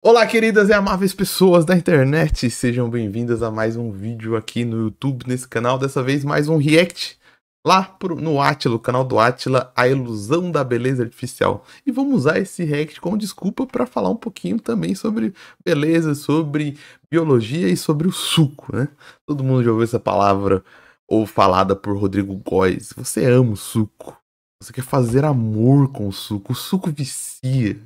Olá, queridas e amáveis pessoas da internet, sejam bem-vindas a mais um vídeo aqui no YouTube, nesse canal, dessa vez mais um react lá no Átila, o canal do Átila, A Ilusão da Beleza Artificial. E vamos usar esse react como desculpa para falar um pouquinho também sobre beleza, sobre biologia e sobre o suco, né? Todo mundo já ouviu essa palavra ou falada por Rodrigo Góes. Você ama o suco, você quer fazer amor com o suco vicia.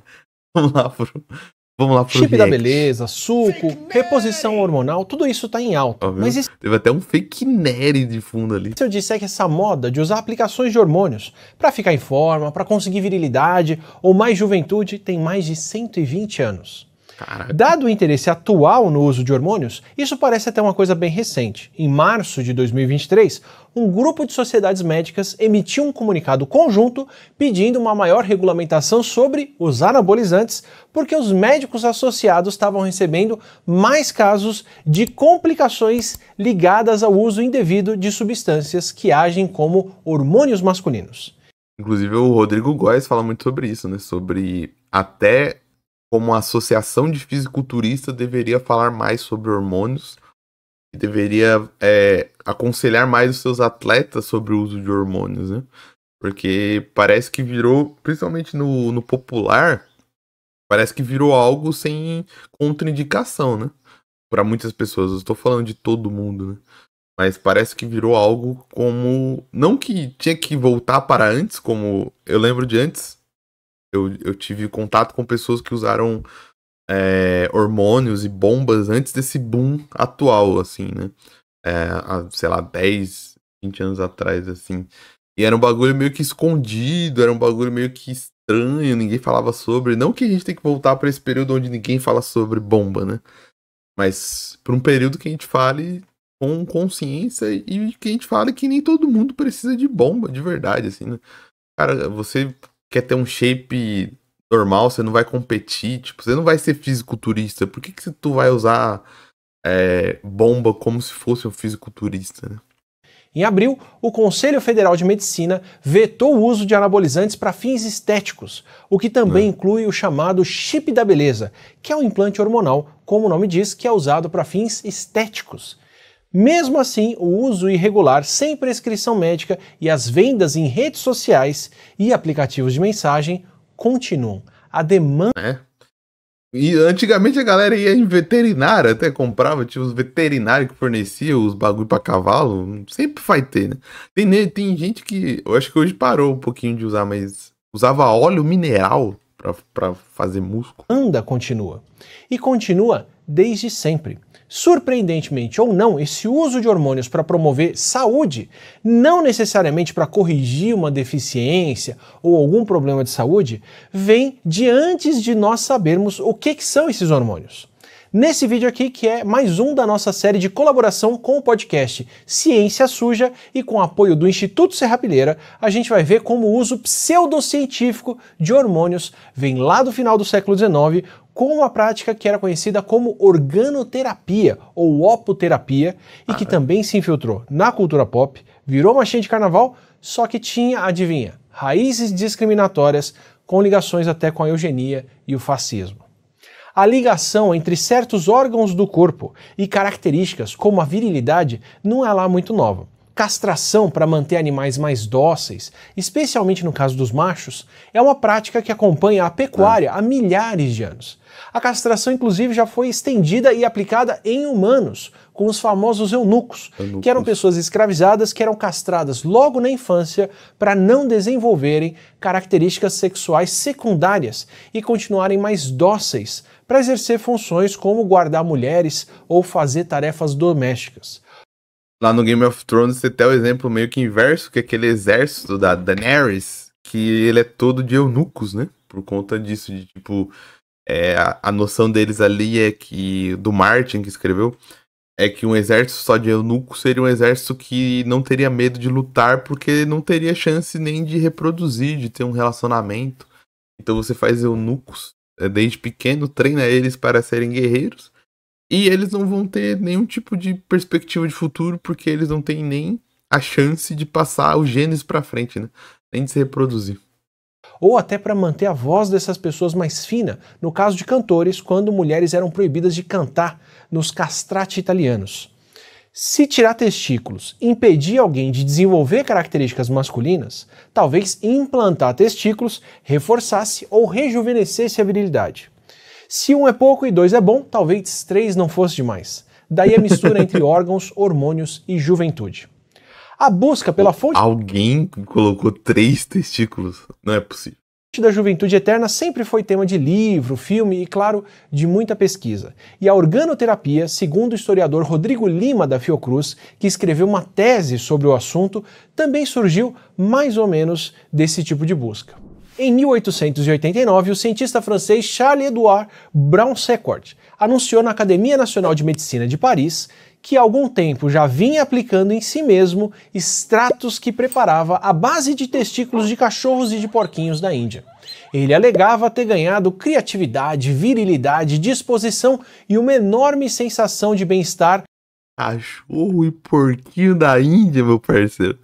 Vamos lá pro Chip da react. beleza, suco, reposição hormonal, tudo isso tá em alta. Ó, viu? Mas e se Teve até um fake nerd de fundo ali. eu disser que essa moda de usar aplicações de hormônios para ficar em forma, para conseguir virilidade ou mais juventude tem mais de 120 anos? Caraca. Dado o interesse atual no uso de hormônios, isso parece até uma coisa bem recente. Em março de 2023, um grupo de sociedades médicas emitiu um comunicado conjunto pedindo uma maior regulamentação sobre os anabolizantes, porque os médicos associados estavam recebendo mais casos de complicações ligadas ao uso indevido de substâncias que agem como hormônios masculinos. Inclusive o Rodrigo Góes fala muito sobre isso, né? Sobre até como a associação de fisiculturista deveria falar mais sobre hormônios e deveria aconselhar mais os seus atletas sobre o uso de hormônios, né? Porque parece que virou, principalmente no popular, parece que virou algo sem contraindicação, né? Para muitas pessoas, eu estou falando de todo mundo, né? Mas parece que virou algo como... Não que tinha que voltar para antes, como eu lembro de antes. Eu tive contato com pessoas que usaram hormônios e bombas antes desse boom atual, assim, né? Há, sei lá, 10, 20 anos atrás, assim. E era um bagulho meio que escondido, era um bagulho meio que estranho, ninguém falava sobre. Não que a gente tem que voltar para esse período onde ninguém fala sobre bomba, né? Mas para um período que a gente fale com consciência e que a gente fale que nem todo mundo precisa de bomba, de verdade, assim, né? Cara, você quer ter um shape normal, você não vai competir, tipo, você não vai ser fisiculturista. Por que tu vai usar bomba como se fosse um fisiculturista, né? Em abril, o Conselho Federal de Medicina vetou o uso de anabolizantes para fins estéticos, o que também inclui o chamado chip da beleza, que é um implante hormonal, como o nome diz, que é usado para fins estéticos. Mesmo assim, o uso irregular sem prescrição médica e as vendas em redes sociais e aplicativos de mensagem continuam. A demanda... E antigamente a galera ia em veterinária, até comprava, tinha os veterinários que forneciam os bagulho pra cavalo, sempre vai ter, né? Tem gente que, eu acho que hoje parou um pouquinho de usar, mas usava óleo mineral pra fazer músculo. Continua. E continua desde sempre. Surpreendentemente ou não, esse uso de hormônios para promover saúde, não necessariamente para corrigir uma deficiência ou algum problema de saúde, vem de antes de nós sabermos o que são esses hormônios. Nesse vídeo aqui, que é mais um da nossa série de colaboração com o podcast Ciência Suja e com apoio do Instituto Serrapilheira, a gente vai ver como o uso pseudocientífico de hormônios vem lá do final do século XIX com uma prática que era conhecida como organoterapia ou opoterapia e que também se infiltrou na cultura pop, virou machinha de carnaval, só que tinha, adivinha, raízes discriminatórias com ligações até com a eugenia e o fascismo. A ligação entre certos órgãos do corpo e características como a virilidade não é lá muito nova. Castração para manter animais mais dóceis, especialmente no caso dos machos, é uma prática que acompanha a pecuária há milhares de anos. A castração, inclusive, já foi estendida e aplicada em humanos, com os famosos eunucos, que eram pessoas escravizadas que eram castradas logo na infância para não desenvolverem características sexuais secundárias e continuarem mais dóceis para exercer funções como guardar mulheres ou fazer tarefas domésticas. Lá no Game of Thrones você tem o exemplo meio que inverso, que é aquele exército da Daenerys, que ele é todo de eunucos, né? Por conta disso, de tipo... a noção deles ali é que... Do Martin, que escreveu, é que um exército só de eunucos seria um exército que não teria medo de lutar, porque não teria chance nem de reproduzir, de ter um relacionamento. Então você faz eunucos desde pequeno, treina eles para serem guerreiros, e eles não vão ter nenhum tipo de perspectiva de futuro, porque eles não têm nem a chance de passar os genes pra frente, né? Nem de se reproduzir. ou até para manter a voz dessas pessoas mais fina, no caso de cantores, quando mulheres eram proibidas de cantar nos castrati italianos. Se tirar testículos impedir alguém de desenvolver características masculinas, talvez implantar testículos reforçasse ou rejuvenescesse a virilidade. Se um é pouco e dois é bom, talvez três não fosse demais. Daí a mistura entre órgãos, hormônios e juventude. A busca pela fonte Alguém colocou 3 testículos? Não é possível. da juventude eterna sempre foi tema de livro, filme e, claro, de muita pesquisa. E a organoterapia, segundo o historiador Rodrigo Lima da Fiocruz, que escreveu uma tese sobre o assunto, também surgiu mais ou menos desse tipo de busca. Em 1889, o cientista francês Charles-Édouard Brown-Séquard anunciou na Academia Nacional de Medicina de Paris que há algum tempo já vinha aplicando em si mesmo extratos que preparava à base de testículos de cachorros e de porquinhos da Índia. Ele alegava ter ganhado criatividade, virilidade, disposição e uma enorme sensação de bem-estar. Cachorro e porquinho da Índia, meu parceiro.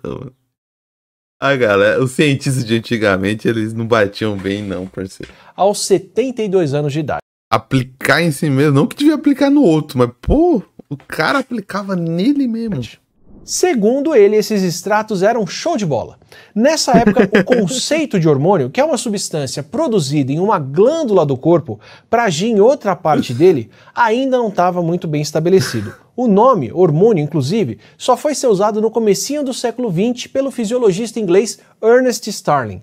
A galera, os cientistas de antigamente, eles não batiam bem não, parceiro. Aos 72 anos de idade. Aplicar em si mesmo, não que devia aplicar no outro, mas pô, o cara aplicava nele mesmo. Segundo ele, esses extratos eram show de bola. Nessa época, o conceito de hormônio, que é uma substância produzida em uma glândula do corpo para agir em outra parte dele, ainda não estava muito bem estabelecido. O nome, hormônio, inclusive, só foi ser usado no comecinho do século XX pelo fisiologista inglês Ernest Starling.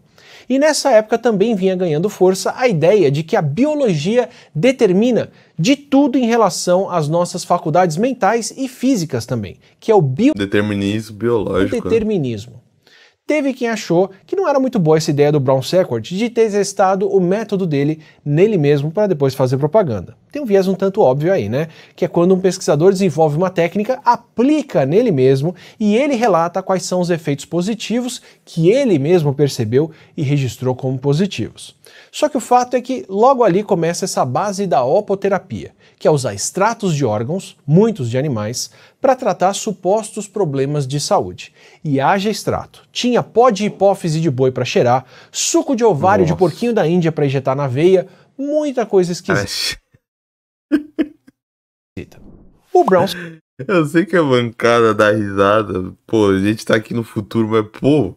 E nessa época também vinha ganhando força a ideia de que a biologia determina de tudo em relação às nossas faculdades mentais e físicas também, que é o determinismo biológico. Determinismo. Teve quem achou que não era muito boa essa ideia do Brown-Séquard de ter testado o método dele nele mesmo para depois fazer propaganda. Tem um viés um tanto óbvio aí, né? Que é quando um pesquisador desenvolve uma técnica, aplica nele mesmo e ele relata quais são os efeitos positivos que ele mesmo percebeu e registrou como positivos. Só que o fato é que logo ali começa essa base da opoterapia, que é usar extratos de órgãos, muitos de animais, para tratar supostos problemas de saúde. E haja extrato. Tinha pó de hipófise de boi para cheirar, suco de ovário de porquinho da Índia para injetar na veia, muita coisa esquisita. O Brown... Eu sei que a bancada dá risada, pô, a gente tá aqui no futuro, mas pô,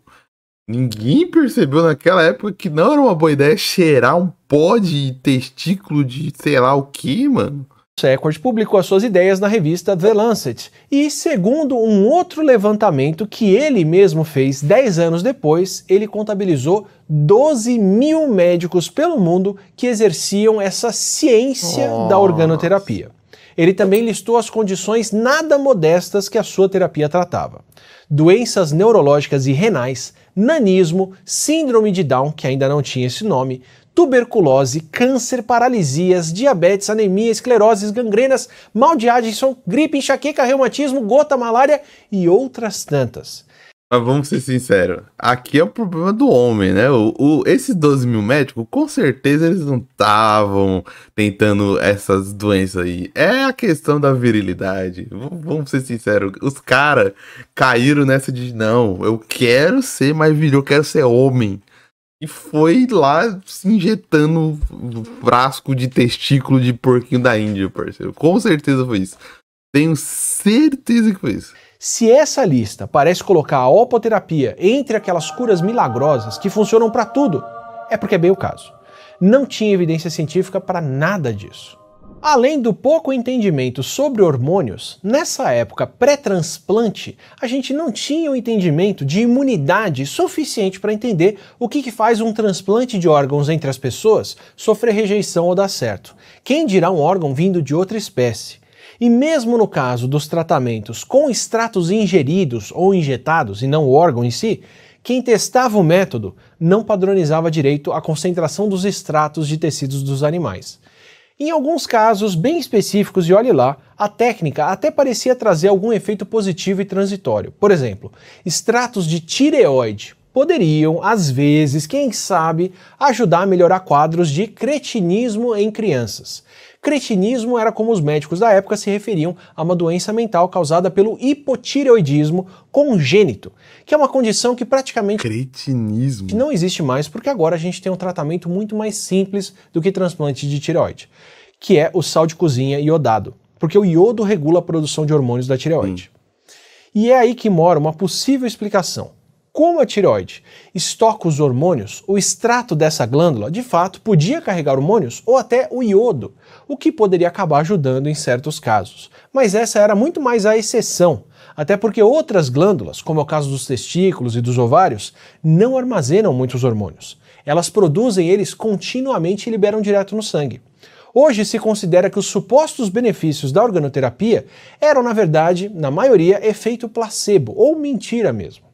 ninguém percebeu naquela época que não era uma boa ideia cheirar um pó de testículo de sei lá o que, mano. Séquard publicou as suas ideias na revista The Lancet e, segundo um outro levantamento que ele mesmo fez 10 anos depois, ele contabilizou 12 mil médicos pelo mundo que exerciam essa ciência da organoterapia. Ele também listou as condições nada modestas que a sua terapia tratava: doenças neurológicas e renais, nanismo, síndrome de Down, que ainda não tinha esse nome, tuberculose, câncer, paralisias, diabetes, anemia, escleroses, gangrenas, mal de Addison, gripe, enxaqueca, reumatismo, gota, malária e outras tantas. Mas vamos ser sinceros, aqui é o problema do homem, né? Esses 12 mil médicos, com certeza eles não estavam tentando essas doenças aí. É a questão da virilidade. Vamos ser sinceros, os caras caíram nessa de não, eu quero ser mais viril, eu quero ser homem. E foi lá se injetando frasco de testículo de porquinho da Índia, parceiro. Com certeza foi isso. Tenho certeza que foi isso. Se essa lista parece colocar a opoterapia entre aquelas curas milagrosas que funcionam para tudo, é porque é bem o caso. Não tinha evidência científica para nada disso. Além do pouco entendimento sobre hormônios, nessa época pré-transplante, a gente não tinha o entendimento de imunidade suficiente para entender o que faz um transplante de órgãos entre as pessoas sofrer rejeição ou dar certo. Quem dirá um órgão vindo de outra espécie? E mesmo no caso dos tratamentos com extratos ingeridos ou injetados e não o órgão em si, quem testava o método não padronizava direito a concentração dos extratos de tecidos dos animais. Em alguns casos bem específicos, e olhe lá, a técnica até parecia trazer algum efeito positivo e transitório. Por exemplo, extratos de tireoide poderiam, às vezes, quem sabe, ajudar a melhorar quadros de cretinismo em crianças. Cretinismo era como os médicos da época se referiam a uma doença mental causada pelo hipotireoidismo congênito, que é uma condição que praticamente Cretinismo. não existe mais, porque agora a gente tem um tratamento muito mais simples do que transplante de tireoide, que é o sal de cozinha iodado, porque o iodo regula a produção de hormônios da tireoide. E é aí que mora uma possível explicação. Como a tireoide estoca os hormônios, o extrato dessa glândula, de fato, podia carregar hormônios ou até o iodo, o que poderia acabar ajudando em certos casos. Mas essa era muito mais a exceção, até porque outras glândulas, como é o caso dos testículos e dos ovários, não armazenam muitos hormônios. Elas produzem eles continuamente e liberam direto no sangue. Hoje se considera que os supostos benefícios da organoterapia eram, na verdade, na maioria, efeito placebo, ou mentira mesmo.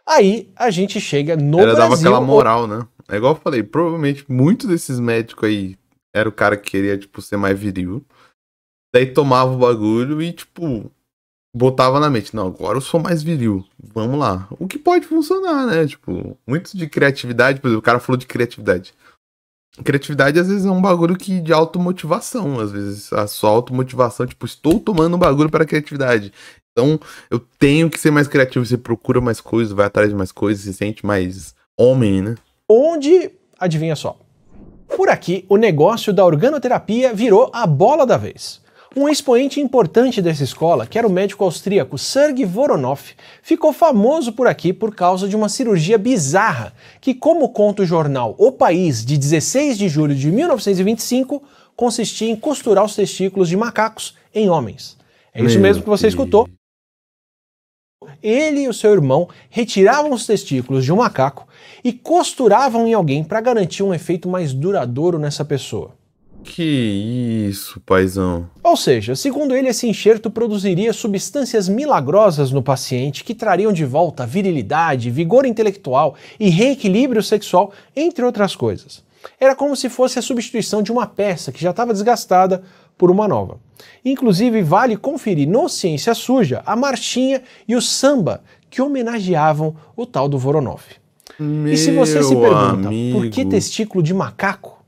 Aí a gente chega no Brasil... Dava aquela moral, né? É igual eu falei, provavelmente muitos desses médicos aí era o cara que queria, tipo, ser mais viril. Daí tomava o bagulho e, tipo, botava na mente, não, agora eu sou mais viril, vamos lá. O que pode funcionar, né? Tipo, muito de criatividade, por exemplo, o cara falou de criatividade. Criatividade, às vezes, é um bagulho de automotivação. Às vezes, a sua automotivação, tipo, estou tomando um bagulho para criatividade. Então, eu tenho que ser mais criativo. Você procura mais coisas, vai atrás de mais coisas, se sente mais homem, né? Onde, adivinha só, por aqui o negócio da organoterapia virou a bola da vez. Um expoente importante dessa escola, que era o médico austríaco Sergei Voronoff, ficou famoso por aqui por causa de uma cirurgia bizarra, que, como conta o jornal O País, de 16 de julho de 1925, consistia em costurar os testículos de macacos em homens. É isso mesmo que você escutou. Ele e o seu irmão retiravam os testículos de um macaco e costuravam em alguém para garantir um efeito mais duradouro nessa pessoa. Que isso, paizão. Ou seja, segundo ele, esse enxerto produziria substâncias milagrosas no paciente que trariam de volta virilidade, vigor intelectual e reequilíbrio sexual, entre outras coisas. Era como se fosse a substituição de uma peça que já estava desgastada por uma nova. Inclusive, vale conferir no Ciência Suja a marchinha e o samba que homenageavam o tal do Voronoff. E se você se pergunta por que testículo de macaco,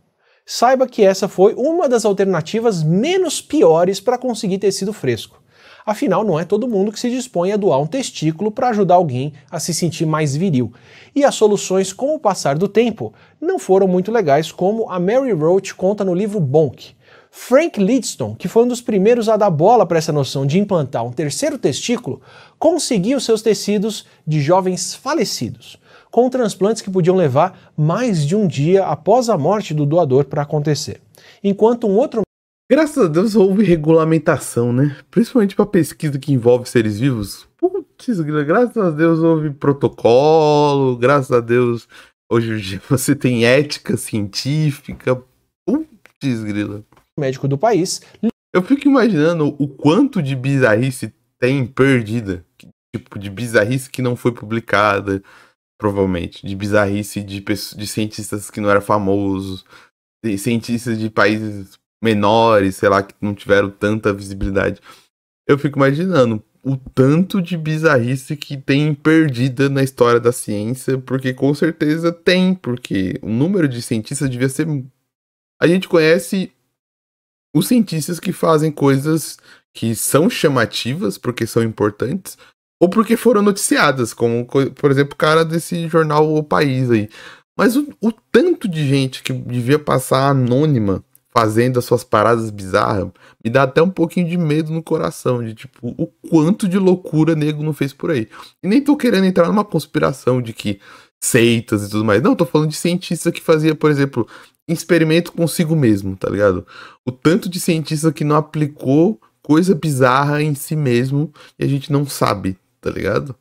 saiba que essa foi uma das alternativas menos piores para conseguir tecido fresco. Afinal, não é todo mundo que se dispõe a doar um testículo para ajudar alguém a se sentir mais viril. E as soluções, com o passar do tempo, não foram muito legais, como a Mary Roach conta no livro Bonk. Frank Lidston, que foi um dos primeiros a dar bola para essa noção de implantar um terceiro testículo, conseguiu seus tecidos de jovens falecidos, com transplantes que podiam levar mais de um dia após a morte do doador para acontecer. Enquanto um outro... Graças a Deus houve regulamentação, né? Principalmente para pesquisa que envolve seres vivos. Putz, graças a Deus houve protocolo, graças a Deus hoje você tem ética científica. Putz, grila. Médico do país. Eu fico imaginando o quanto de bizarrice tem perdida. Tipo, de bizarrice que não foi publicada, provavelmente. De bizarrice de cientistas que não eram famosos. De cientistas de países menores, sei lá, que não tiveram tanta visibilidade. Eu fico imaginando o tanto de bizarrice que tem perdida na história da ciência, porque com certeza tem, porque o número de cientistas devia ser... A gente conhece os cientistas que fazem coisas que são chamativas, porque são importantes, ou porque foram noticiadas, como, por exemplo, o cara desse jornal O País aí. Mas o tanto de gente que devia passar anônima fazendo as suas paradas bizarras, me dá até um pouquinho de medo no coração, de tipo, o quanto de loucura nego não fez por aí. E nem tô querendo entrar numa conspiração de que seitas e tudo mais. Não, tô falando de cientista que fazia, por exemplo, experimento consigo mesmo, tá ligado? O tanto de cientista que não aplicou coisa bizarra em si mesmo e a gente não sabe, tá ligado?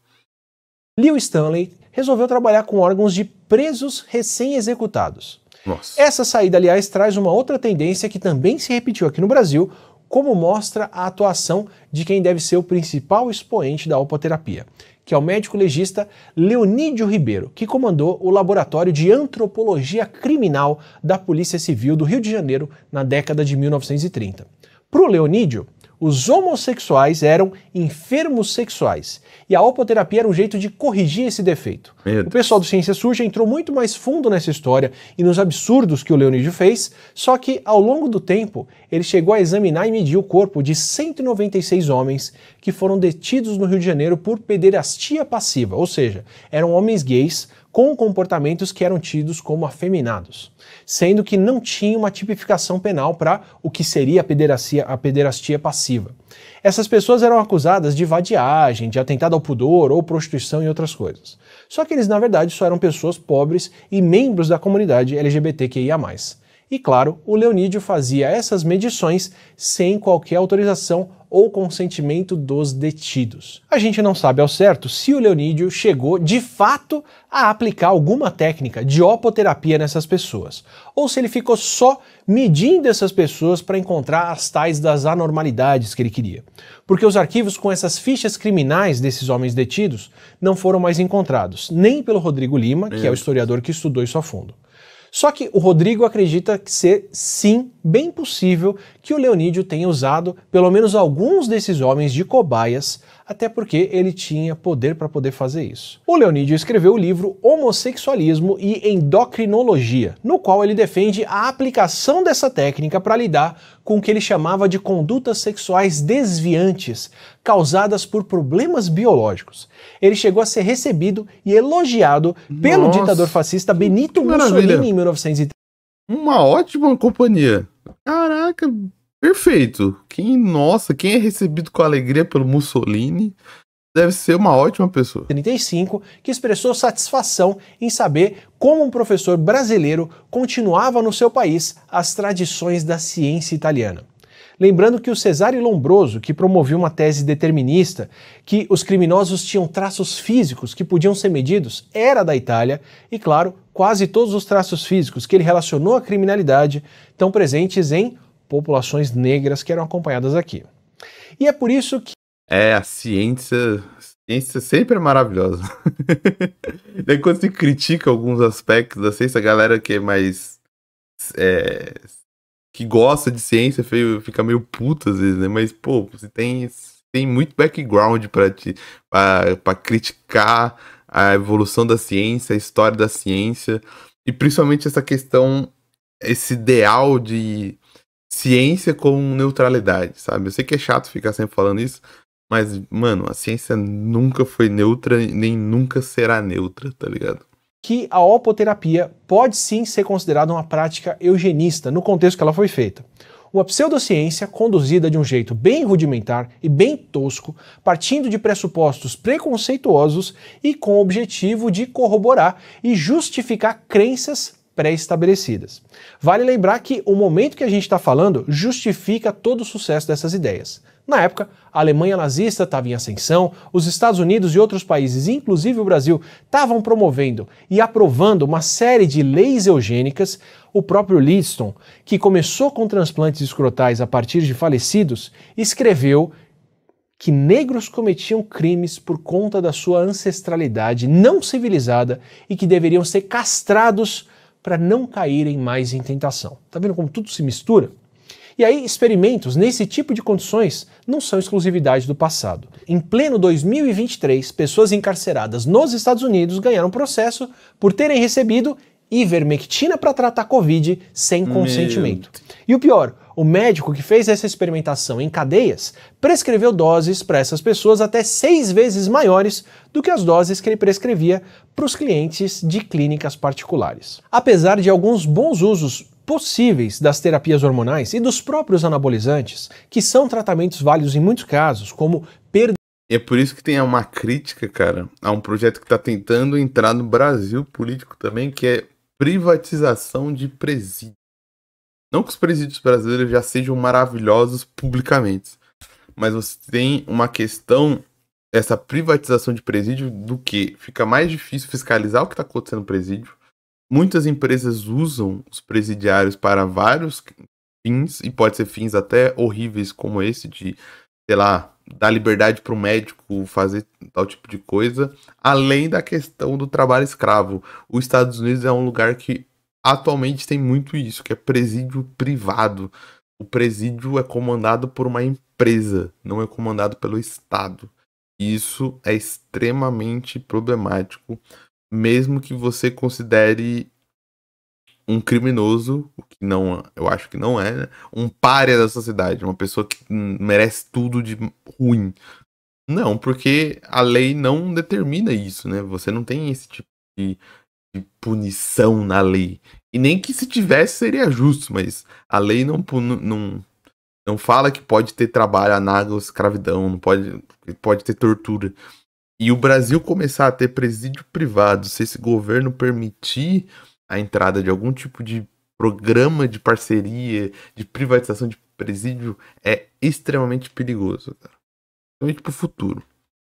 Leo Stanley resolveu trabalhar com órgãos de presos recém-executados. Nossa. Essa saída, aliás, traz uma outra tendência que também se repetiu aqui no Brasil, como mostra a atuação de quem deve ser o principal expoente da alpoterapia, que é o médico legista Leonídio Ribeiro, que comandou o Laboratório de Antropologia Criminal da Polícia Civil do Rio de Janeiro na década de 1930. Para o Leonídio, os homossexuais eram enfermos sexuais e a opoterapia era um jeito de corrigir esse defeito. O pessoal do Ciência Suja entrou muito mais fundo nessa história e nos absurdos que o Leonídio fez, só que ao longo do tempo ele chegou a examinar e medir o corpo de 196 homens que foram detidos no Rio de Janeiro por pederastia passiva, ou seja, eram homens gays com comportamentos que eram tidos como afeminados, sendo que não tinha uma tipificação penal para o que seria a pederastia passiva. Essas pessoas eram acusadas de vadiagem, de atentado ao pudor ou prostituição e outras coisas. Só que eles, na verdade, só eram pessoas pobres e membros da comunidade LGBTQIA+. E claro, o Leonídio fazia essas medições sem qualquer autorização ou consentimento dos detidos. A gente não sabe ao certo se o Leonídio chegou de fato a aplicar alguma técnica de opoterapia nessas pessoas, ou se ele ficou só medindo essas pessoas para encontrar as tais das anormalidades que ele queria. Porque os arquivos com essas fichas criminais desses homens detidos não foram mais encontrados, nem pelo Rodrigo Lima, que é o historiador que estudou isso a fundo. Só que o Rodrigo acredita ser, sim, bem possível que o Leonídio tenha usado pelo menos alguns desses homens de cobaias, até porque ele tinha poder para poder fazer isso. O Leonídio escreveu o livro Homossexualismo e Endocrinologia, no qual ele defende a aplicação dessa técnica para lidar com o que ele chamava de condutas sexuais desviantes, causadas por problemas biológicos. Ele chegou a ser recebido e elogiado pelo ditador fascista Benito Mussolini em 1930. Uma ótima companhia. Caraca, perfeito. Quem é recebido com alegria pelo Mussolini deve ser uma ótima pessoa. 35, que expressou satisfação em saber como um professor brasileiro continuava no seu país as tradições da ciência italiana. Lembrando que o Cesare Lombroso, que promovia uma tese determinista, que os criminosos tinham traços físicos que podiam ser medidos, era da Itália, e claro, quase todos os traços físicos que ele relacionou à criminalidade estão presentes em populações negras que eram acompanhadas aqui. E é por isso que... A ciência sempre é maravilhosa. Daí quando se critica alguns aspectos da ciência, a galera que é mais... que gosta de ciência fica meio puta às vezes, né? Mas, pô, você tem muito background pra criticar a evolução da ciência, a história da ciência, e principalmente essa questão, esse ideal de ciência com neutralidade, sabe? Eu sei que é chato ficar sempre falando isso, mas, mano, a ciência nunca foi neutra, nem nunca será neutra, tá ligado? Que a opoterapia pode sim ser considerada uma prática eugenista no contexto que ela foi feita. Uma pseudociência conduzida de um jeito bem rudimentar e bem tosco, partindo de pressupostos preconceituosos e com o objetivo de corroborar e justificar crenças pré-estabelecidas. Vale lembrar que o momento que a gente está falando justifica todo o sucesso dessas ideias. Na época, a Alemanha nazista estava em ascensão, os Estados Unidos e outros países, inclusive o Brasil, estavam promovendo e aprovando uma série de leis eugênicas. O próprio Liston, que começou com transplantes escrotais a partir de falecidos, escreveu que negros cometiam crimes por conta da sua ancestralidade não civilizada e que deveriam ser castrados para não caírem mais em tentação. Tá vendo como tudo se mistura? E aí, experimentos nesse tipo de condições não são exclusividade do passado. Em pleno 2023, pessoas encarceradas nos Estados Unidos ganharam processo por terem recebido ivermectina para tratar Covid sem consentimento. E o pior, o médico que fez essa experimentação em cadeias prescreveu doses para essas pessoas até 6 vezes maiores do que as doses que ele prescrevia para os clientes de clínicas particulares. Apesar de alguns bons usos possíveis das terapias hormonais e dos próprios anabolizantes, que são tratamentos válidos em muitos casos, como perda... É por isso que tem uma crítica, cara, a um projeto que está tentando entrar no Brasil político também, que é privatização de presídios. Não que os presídios brasileiros já sejam maravilhosos publicamente, mas você tem uma questão, essa privatização de presídio, do que fica mais difícil fiscalizar o que está acontecendo no presídio. Muitas empresas usam os presidiários para vários fins, e pode ser fins até horríveis como esse, de, sei lá, dar liberdade para o médico fazer tal tipo de coisa, além da questão do trabalho escravo. Os Estados Unidos é um lugar que atualmente tem muito isso, que é presídio privado. o presídio é comandado por uma empresa, não é comandado pelo Estado. E isso é extremamente problemático, mesmo que você considere um criminoso, o que não, eu acho que não é, né? Um pária da sociedade, uma pessoa que merece tudo de ruim. Não, porque a lei não determina isso, né? Você não tem esse tipo de punição na lei. E nem que se tivesse seria justo, mas a lei não fala que pode ter trabalho análogo à escravidão, não pode ter tortura. E o Brasil começar a ter presídio privado, se esse governo permitir a entrada de algum tipo de programa de parceria, de privatização de presídio, é extremamente perigoso, cara. Principalmente pro futuro.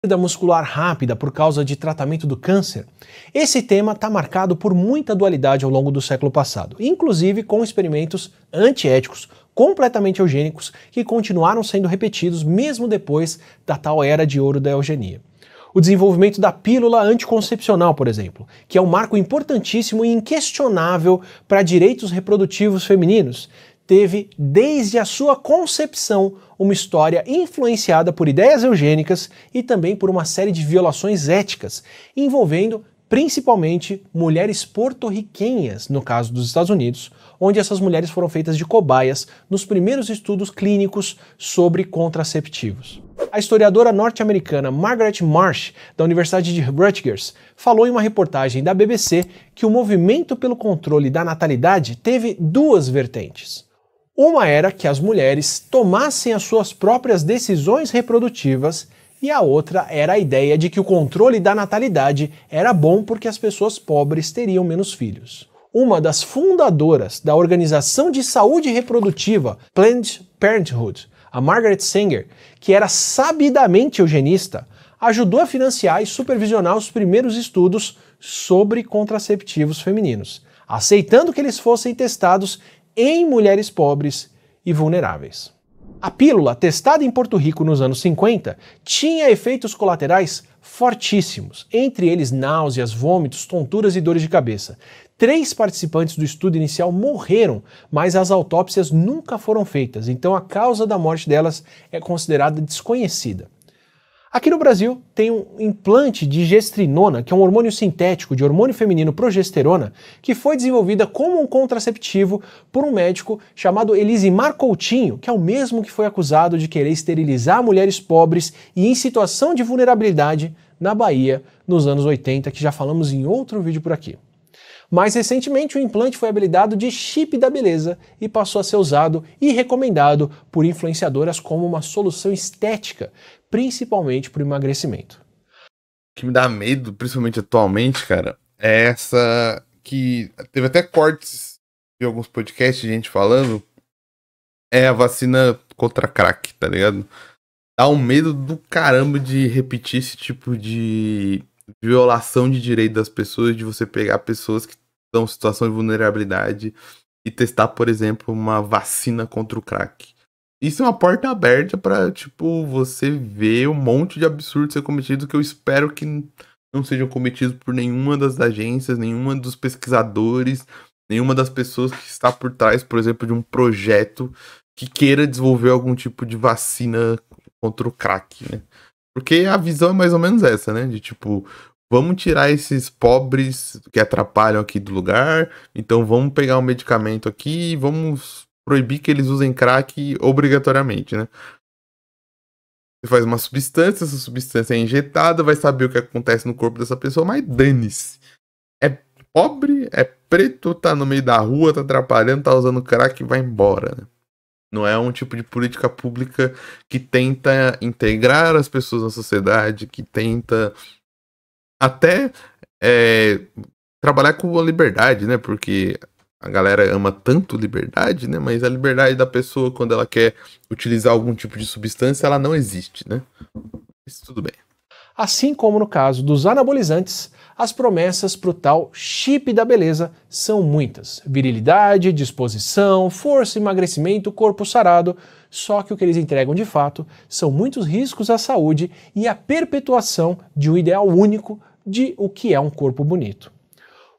Da muscular rápida por causa de tratamento do câncer. Esse tema está marcado por muita dualidade ao longo do século passado, inclusive com experimentos antiéticos, completamente eugênicos, que continuaram sendo repetidos mesmo depois da tal era de ouro da eugenia. O desenvolvimento da pílula anticoncepcional, por exemplo, que é um marco importantíssimo e inquestionável para direitos reprodutivos femininos, teve, desde a sua concepção, uma história influenciada por ideias eugênicas e também por uma série de violações éticas, envolvendo principalmente mulheres porto-riquenhas, no caso dos Estados Unidos, onde essas mulheres foram feitas de cobaias nos primeiros estudos clínicos sobre contraceptivos. A historiadora norte-americana Margaret Marsh, da Universidade de Rutgers, falou em uma reportagem da BBC que o movimento pelo controle da natalidade teve duas vertentes. Uma era que as mulheres tomassem as suas próprias decisões reprodutivas e a outra era a ideia de que o controle da natalidade era bom porque as pessoas pobres teriam menos filhos. Uma das fundadoras da Organização de Saúde Reprodutiva Planned Parenthood, a Margaret Sanger, que era sabidamente eugenista, ajudou a financiar e supervisionar os primeiros estudos sobre contraceptivos femininos, aceitando que eles fossem testados em mulheres pobres e vulneráveis. A pílula, testada em Porto Rico nos anos 50, tinha efeitos colaterais fortíssimos, entre eles náuseas, vômitos, tonturas e dores de cabeça. 3 participantes do estudo inicial morreram, mas as autópsias nunca foram feitas, então a causa da morte delas é considerada desconhecida. Aqui no Brasil tem um implante de gestrinona, que é um hormônio sintético de hormônio feminino progesterona, que foi desenvolvida como um contraceptivo por um médico chamado Elisimar Coutinho, que é o mesmo que foi acusado de querer esterilizar mulheres pobres e em situação de vulnerabilidade na Bahia nos anos 80, que já falamos em outro vídeo por aqui. Mais recentemente, o implante foi habilitado de chip da beleza e passou a ser usado e recomendado por influenciadoras como uma solução estética, principalmente para o emagrecimento. O que me dá medo, principalmente atualmente, cara, é essa que teve até cortes de alguns podcasts de gente falando, é a vacina contra crack, tá ligado? Dá um medo do caramba de repetir esse tipo de violação de direito das pessoas, de você pegar pessoas que estão em situação de vulnerabilidade e testar, por exemplo, uma vacina contra o crack. Isso é uma porta aberta pra, tipo, você ver um monte de absurdo ser cometido que eu espero que não sejam cometidos por nenhuma das agências, nenhuma dos pesquisadores, nenhuma das pessoas que está por trás, por exemplo, de um projeto que queira desenvolver algum tipo de vacina contra o crack, né? Porque a visão é mais ou menos essa, né? De tipo, vamos tirar esses pobres que atrapalham aqui do lugar, então vamos pegar um medicamento aqui e vamos proibir que eles usem crack obrigatoriamente, né? Você faz uma substância, essa substância é injetada, vai saber o que acontece no corpo dessa pessoa, mas dane-se. É pobre, é preto, tá no meio da rua, tá atrapalhando, tá usando crack e vai embora, né? Não é um tipo de política pública que tenta integrar as pessoas na sociedade, que tenta até trabalhar com a liberdade, né? Porque a galera ama tanto liberdade, né? Mas a liberdade da pessoa, quando ela quer utilizar algum tipo de substância, ela não existe, né? Isso tudo bem. Assim como no caso dos anabolizantes, as promessas pro tal chip da beleza são muitas. Virilidade, disposição, força, emagrecimento, corpo sarado. Só que o que eles entregam de fato são muitos riscos à saúde e a perpetuação de um ideal único de o que é um corpo bonito.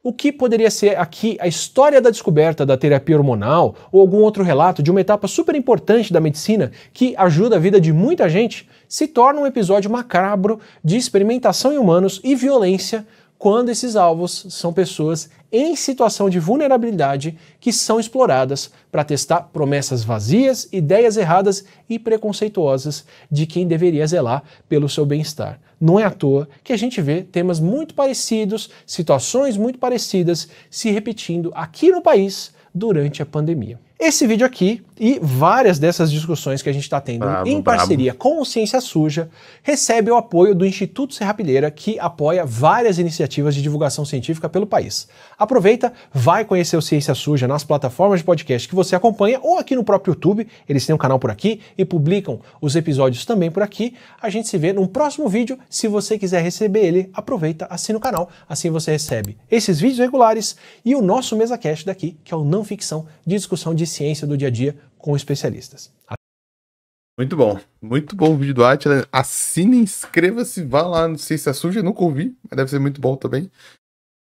O que poderia ser aqui a história da descoberta da terapia hormonal ou algum outro relato de uma etapa super importante da medicina que ajuda a vida de muita gente, se torna um episódio macabro de experimentação em humanos e violência quando esses alvos são pessoas em situação de vulnerabilidade que são exploradas para testar promessas vazias, ideias erradas e preconceituosas de quem deveria zelar pelo seu bem-estar. Não é à toa que a gente vê temas muito parecidos, situações muito parecidas se repetindo aqui no país durante a pandemia. Esse vídeo aqui e várias dessas discussões que a gente está tendo em parceria com o Ciência Suja recebe o apoio do Instituto Serrapilheira, que apoia várias iniciativas de divulgação científica pelo país. Aproveita, vai conhecer o Ciência Suja nas plataformas de podcast que você acompanha ou aqui no próprio YouTube, eles têm um canal por aqui e publicam os episódios também por aqui. A gente se vê num próximo vídeo. Se você quiser receber ele, aproveita, assina o canal, assim você recebe esses vídeos regulares e o nosso MesaCast daqui, que é o Não Ficção, de discussão de ciência do dia a dia com especialistas. Muito bom o vídeo do Átila. Assine, inscreva-se, vá lá no Ciência Suja, nunca ouvi, mas deve ser muito bom também.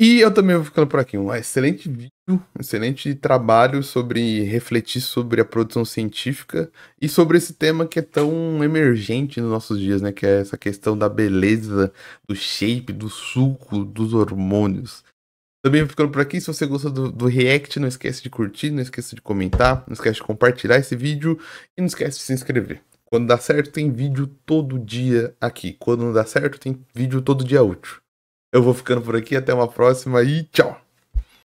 E eu também vou ficando por aqui, um excelente vídeo, um excelente trabalho sobre refletir sobre a produção científica e sobre esse tema que é tão emergente nos nossos dias, né, que é essa questão da beleza, do shape, do suco, dos hormônios. Também vou ficando por aqui. Se você gostou do react, não esquece de curtir, não esqueça de comentar, não esquece de compartilhar esse vídeo e não esquece de se inscrever. Quando dá certo, tem vídeo todo dia aqui. Quando não dá certo, tem vídeo todo dia útil. Eu vou ficando por aqui, até uma próxima e tchau!